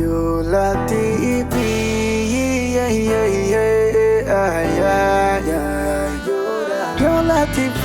Yola TV, yeah, yeah, yeah, Yola TV.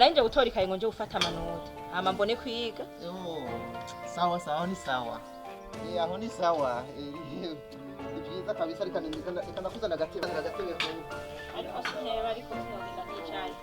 Nanje gutora ikaye ngo nje gufata amanota hama mbone kwiga. Sawa sawa ni sawa. Aho ni sawa. Ibyiza kabisa ikanakuza nagatebe Ariko sineba ariko sinogenda nicaye.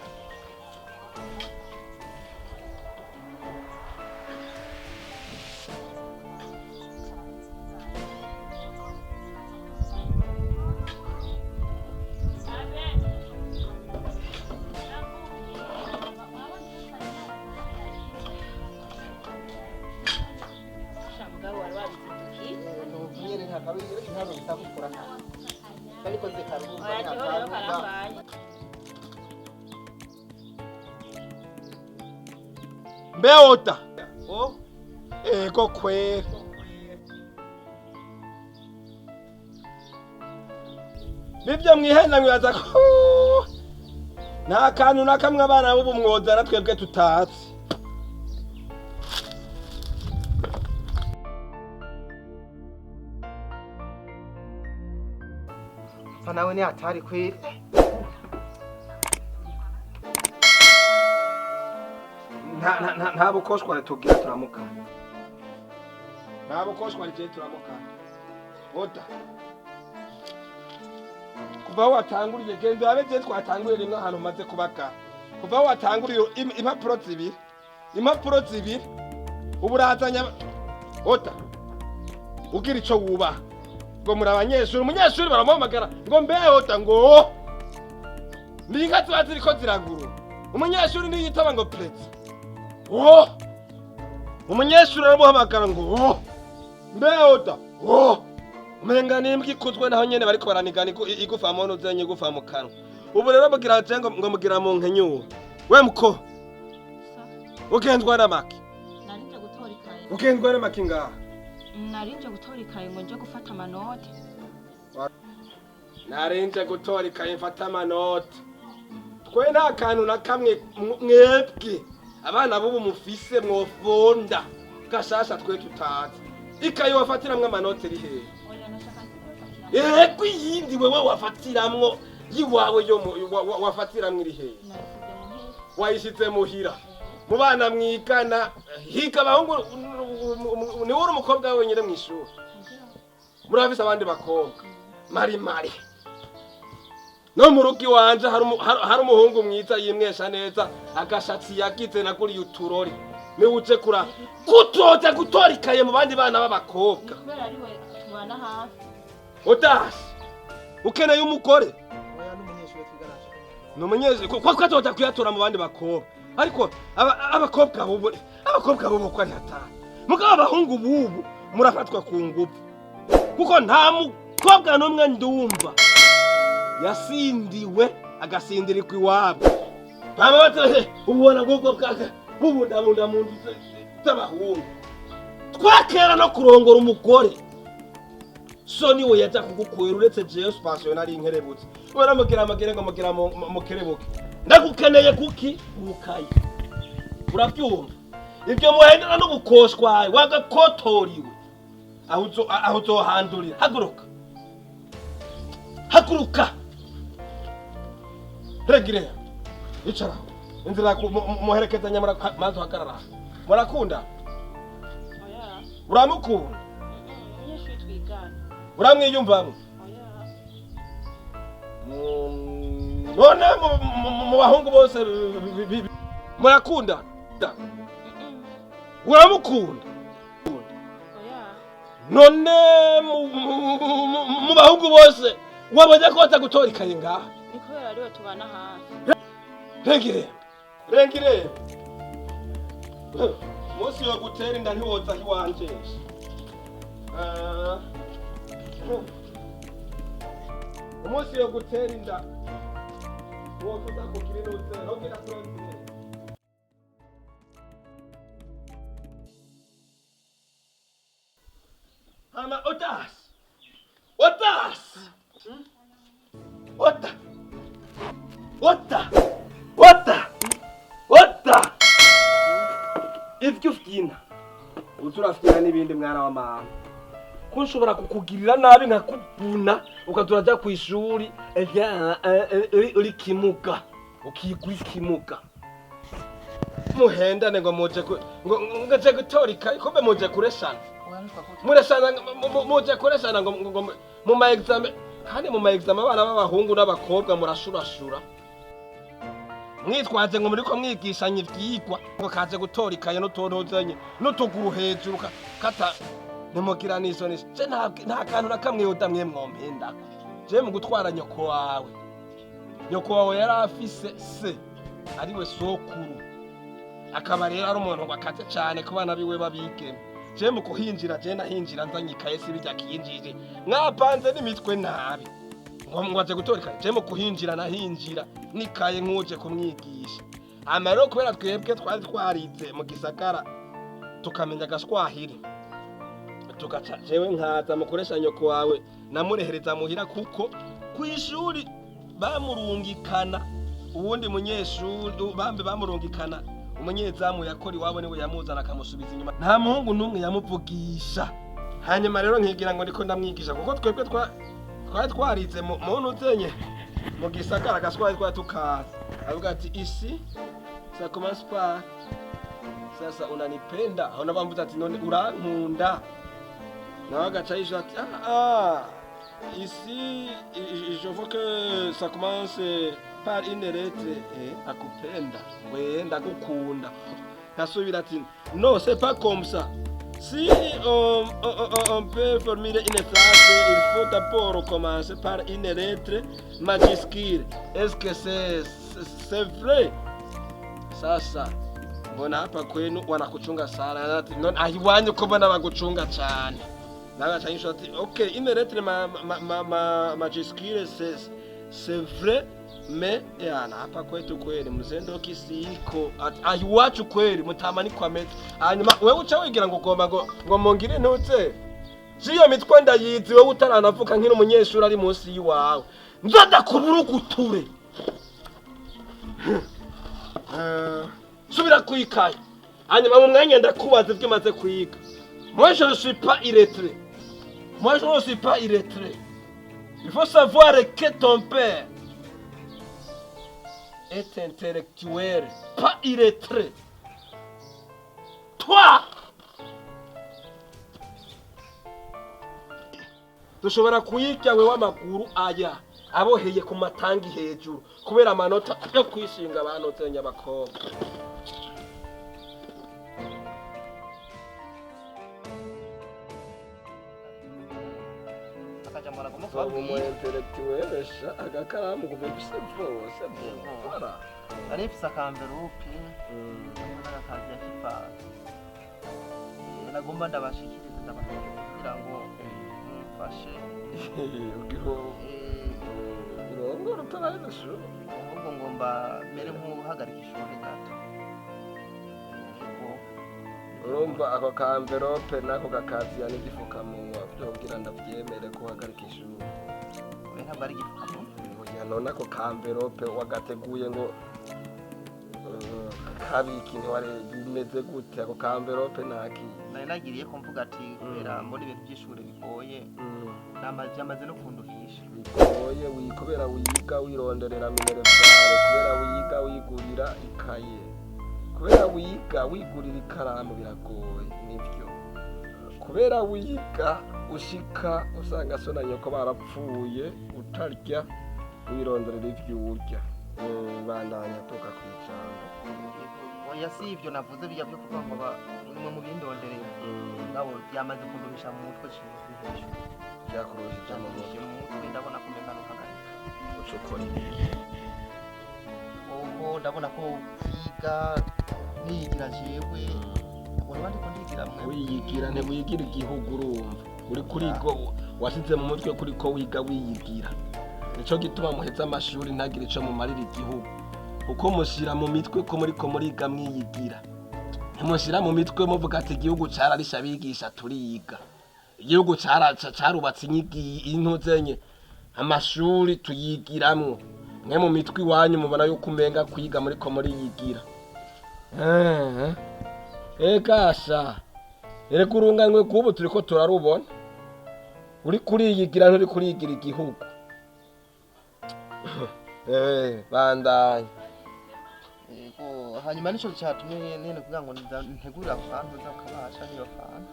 Mbeota. Ecko kwe. Bibyo mwihenda mwibaza ko nta kantu na kamwe abana b'ubu mwozana twebwe tutazi. nawe ni hatari kweli. Nta bukoshwa tugira turamuka. Nta bukoshwa je turamuka. Oda. Kuva watanguriye genda abeje twatanguriye rimwe ahantu maze kubaka. Kuva watanguriye impapuro zibiri. Uburazanya Oda. Ugira ico wuba. Ngo muri abanyeshure umunyeshure baramuhamagara ngo mbe Oda ngo Ndinga tubazi ko ziraguru. Umunyeshure ni yitaba ngo plate. Umunyeshure aramuhamagara ngo mbe Oda. Umenga nimbwa ikuzwe naho nyene bariko baranigana igufa mono zenye igufa mu kanwa. Ubu rero mugira cengo ngo mugira mu nkenyuwe. We muko. Ukenzwa na maki. Narinje gutora ikaye. Ukenzwa na maki ngaha. Narinje gutora ikaye ngo nje gufata amanota. Narinje gutora ikaye mfata amanota. Twe nta kantu na kamwe mwebwe. Abana bubu mufise mwofonda. Gashasha twe tutazi. Ikaye wafatiramwe amanota iri hehe? Iyindi wewe wafatiramwo yiwawe yo wafatiramwe iri hehe? Wayishize muhira. Mu bana mwigana higa bahungu ni wuri umukobwa wenyine mwishuri. Murafise abandi bakobwa. Mari. No mu rugi wanje hari umuhungu mwiza yimwesha neza agashatsi yagize nakuri uturori. Me uje kura kutoza gutorikaye mu bandi bana b'abakobwa. Kubera ari we tubana hafi. Odashi. Ukeneye umugore. Oya n'umunyeshure twiganasha. N'umunyeshure ko kwatoza kuyatora mu bandi bakobwa. Ariko abakobwa bubu ko ari hatari. Mugabo abahungu bubu murafatwa ku ngufu. Kuko nta mukobwa n'umwe ndumva yasindiwe agasindirikwa iwabo. Baba batoye ubona goko kaka bubunda mu nzu z'abahungu. Twakera no kurongora umugore. So niwe yaza kugukwera uretse jewe Spacio nari inkerebutse. Wera mugira amagere ngo mugira mu kerebuke. Ndagukeneye kuki ukaye. Urabyumva? Ibyo muhendana n'ubukoshwaye wagakotoriwe. aho uzohandurira. Haguruka regire icara inzira muherekezanya maze hagarara murakunda oya uramukunda umunyeshuri twigana uramwiyumvamo none mu bahungu bose murakunda uramukunda none mu bahungu bose wabonye ko batagutora ikaye ngaha ni kubera ariwe tubana hafi rengire munsi yo gutera inda ntiwoza iwanje umunsi yo gutera inda wofuza kugira inutse ntugira kurengire hama otas ivyo ufyina uturafyina n'ibindi mwana wa mama ko nshobora kukugirira nabi nkakuvuna ukazuraja ku ishuri uri kimuga ukigwa ikimuga muhendane ngo muje ngaje gutorika ikombe muje kureshana muje kureshana ngo mu ma examen kandi mu ma examen abana b'abahungu n'abakobwa murashurashura mwitwaje ngo muriko mwigishanye ivyigwa ngo kaje gutorikaye n'utonozanye n'utuguru hejuru kata ntimugira n'isoni je nta kantu na kamwe udamwe mwompenda je mu gutwara nyoko wawe yari afise se ariwe sokuru akaba rero ari umuntu wakaze cyane ku bana biwe babigeme je mu kuhinjira je nahinjira nzanye ikaye si bijya kinjije mwapanze n'imitwe nabi ngo aje gutorika je mu kuhinjira nahinjira nikaye nkuje kumwigisha amaro kubera twebwe twari twarize mu gisagara tukamenya gashwahiri tugaca jewe nkaza mukoresha nyoko wawe namurehereza muhira kuko kwishuri bamurungikana ubundi munyeshuri bambe bamurungikana umunyezamu yakora iwabo niwe yamuzana akamusubiza inyuma nta muhungu numwe yamuvugisha hanyuma rero nkigira ngo ndiko ndamwigisha kuko twebwe twari twarize muntu uzenye mu gisagara gaswari twari tukaza avuga ati isi ça commence par sasa unanipenda aho nabambuza ati none urankunda nawe agaca yisha ati ici je veux que ça commence par une lettre akupenda wenda gukunda nasubira ati non c'est pas comme ça si on peut formuler une phrase il faut d'abord commencer par une lettre majuscule est-ce que c'est vrai sasa mbona hapa kwenu wanakuchunga sana non ahiwanyu ko bana baguchunga cyane naga cyanyisho ati okay une lettre majuscule c'est vrai me yana hapa kwetu kweli mzendo kisiko ahiwacu kweli mutamani kwa mete hanyuma wewe uca wigira ngo ugomba ngo mongire ntutse ciyo mitwe ndayizi wewe utaranavuka nk'ino umunyeshuri ari munsi yiwawe nzoda kuburuguture subira kwikaye hanyuma mu mwanya ndakubaza ibyo maze kwiga moi je ne suis pas illettré il faut savoir que ton père est intellectuel, pas illettré. Toi! Dushobora kuyirya we w'amaguru aya aboheye ku matangi hejuru kubera amanota yo kwishinga abanotenya abakobwa. Intellectuel agakaramu kubifise byose bwora arifise akamverope n'akazi yakipa nagomba ndabashikiriza kugira ngo mfashe ugiho urongo rutaraje sho ahubwo ngomba mere nk'uhagarika ishuri gato urumva ako kamverope nako gakazi yani gifukamunwa byogira ndavyemere ko hagarika ishuri we ntabwo ari gifukamunwa none ako kamverope wagateguye ngo kabiki ntiware bimeze gute ako kamverope naki nari nagiriye ko mvuga ati kubera mbona ibintu by'ishure bigoye namaze no kunduhisha bigoye kubera wiga wironderera minerevare kubera wiga wigurira ikaye kubera wiga wigurira ikaramu biragoye nivyo kubera wiga ushika usanga so na nyoko barapfuye utarya wironderera ivyurya bandanya toka kwijambo oya si ivyo navuze bijya byo kuvuga ngo nimwe mu bindonderera ngabo byamaze kunduhisha mu mutwe cyane byakuruhije mu mutwe ndabona kumenya no hagarika ucukora ndabona ko kwiga niyigira jewe ubona bandi ko ndigira mwe wiyigira ne wiyigira igihugu urumva uri kurigo wasize mu mutwe kuri ko wiga wiyigira nico gituma muheza amashuri ntagire ico mu marira igihugu uko mushira mu mitwe ko muriga mwiyigira ntimushira mu mitwe muvuga ati igihugu cararisha bigisha turiga igihugu carubatse intuzenye amashuri tuyigiramwo mwe mu mitwe iwanyu mubona yuko umenga kwiga muriyigira Ekasha ereka urunganwe kubu turiko turarubona uri kuriyigira nturi kuriyigira igihugu bandanye hanyuma nico cyatumye nene kugira ngo ntegurira abantu zakabasha niyo fana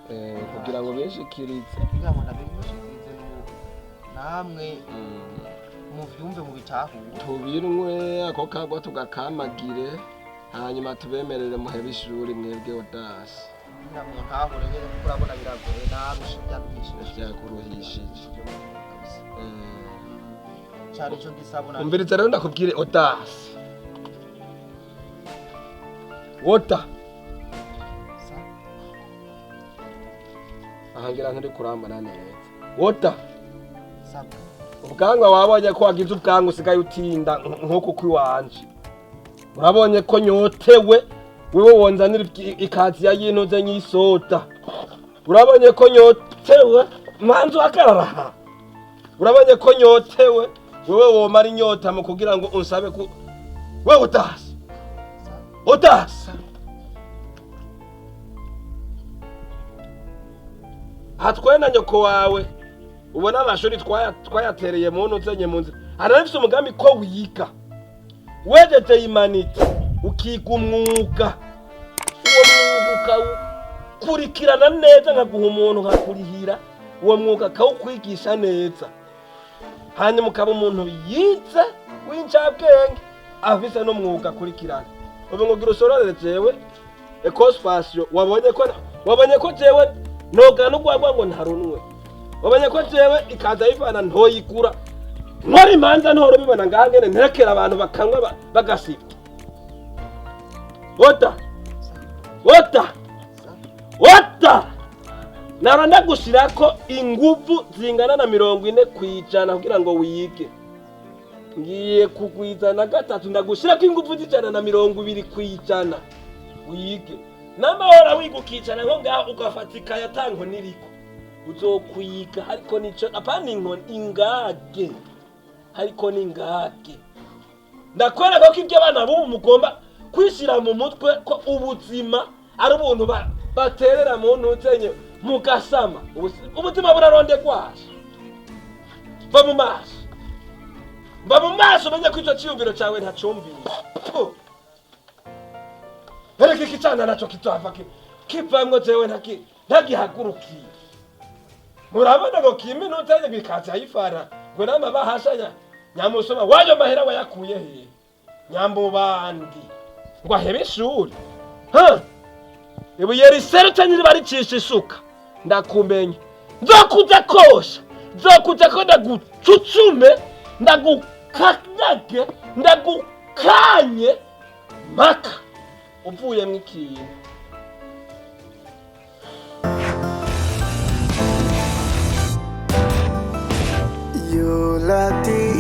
kugira ngo beshikirize kugira ngo nabeshikirize namwe mu vyumve mu bitahure tubirwe ako kagwa tugakamagire hanyuma tubemerere muhebe ishuri mwebwe odasi namwe ntahure nyene kuko urabona biragoye narushije byakuruhishije cyari cyo gisabona umviriza rero ndakubwire odasi wota ahangira nturi kurambana neza wota ubwangwa wabonye ko wagize ubwangwa usigaye utinda nk'uko kwiwanje urabonye ko nyotewe wewe wonzanira ikazi ya yintuze nyisota urabonye ko nyotewe manzu akarara urabonye ko nyotewe wewe womara inyota mu kugira ngo unsabe ku wewe utasa hatwena nyoko wawe ubona amashuri twayatereye mu ntuzenye mu nzira arafise umugambi ko wiga wejeje imanite ukiga umwuga uwo mwuga kurikirana neza nkaguha umuntu nkakurihira uwo mwuga kawukwigisha neza hanyuma ukaba umuntu yize w'incabwenge afise n'umwuga kurikirana ubu ngo gira usororere jewe Ecko Spacio wabonye ko jewe nogana ugwagwa ngo ntarunwe wabonye ko jewe ikaza yivana ntoyigura nkora imanza ntoro bibona ngangene nterekera abantu bakanywa bagasibye wota naranda gushirako inguvu zingana na 40% kugira ngo wige ngiye kugwiza na gatatu ndagushirako inguvu zijana na 20% wige namahora wigukicana nko ngaho ugafatika yatanko niriko uzokwiga ariko nico apana inkoni ingage ariko ningage ndakwereka ko ibyo abana bubu mugomba kwishira mu mutwe ko ubuzima ari ubuntu baterera mu ntuzenye mugasama ubuzima buraronde kwaje va mu maso umenye ko ico ciyumviro cawe ntacumvira Ereke ikicana naco kitava kivamwo jewe ntagihagurukiye murabona ngo kiminutanye bikaza yifara ngo nama bahashanya nyamusoma wayo mahera wayakuye he nyambubandi ngo ahebe ishuri ibuye riserutse nyiri baricisha isuka ndakumenye nzokuja kosha nzokuja ko ndagucucume ndagukanyage ndagukanye maka uvuye mwikintu You Latin